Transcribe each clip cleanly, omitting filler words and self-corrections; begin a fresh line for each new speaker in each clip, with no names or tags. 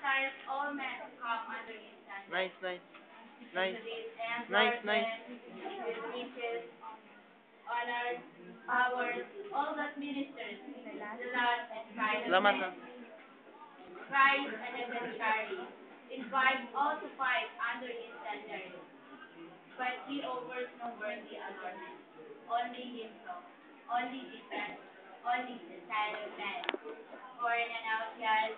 requires all men to come under his standard.
Nice, nice. Nice.
To this end,
Nice,
Lord,
nice.
with riches, honors, powers, all that ministers, the last and kind of
Salamat, ha.
men. Christ and Evangelary invite all to fight under his standard, but he offers no worthy allurement. Only himself, only Jesus, only the Son of Man. Born an outcast,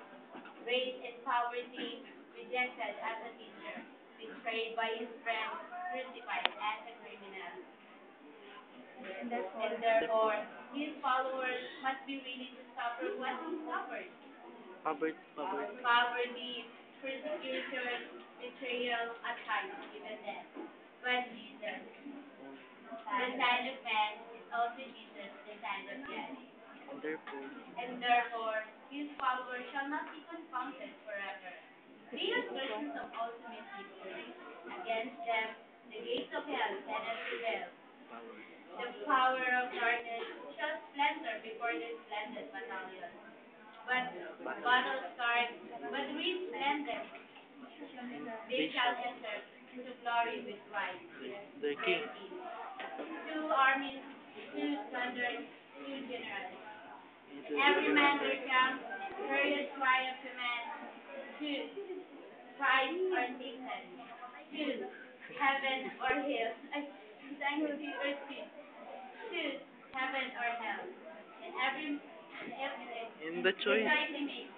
raised in poverty, rejected as a teacher, betrayed by his friends, crucified as a criminal. And therefore, his followers must be willing to suffer what he suffered. Poverty, persecution, betrayal, at times even death. But Jesus, the Son of Man, is also Jesus, the Son of God. And therefore, his followers shall not be confounded forever. They are persons of ultimate victory. Against them, the gates of hell cannot prevail. The power of darkness shall splendor before this splendid battalion. But battle scarred, but resplendent, they shall enter to glory with Christ,
The
their
king.
King. Two armies, two thunders, two generals. Every man their camp, furious cry of command. Choose Christ or Satan. Choose heaven or hell. Sanctity or sin. Choose heaven or hell. And every
In the choice.
decide they make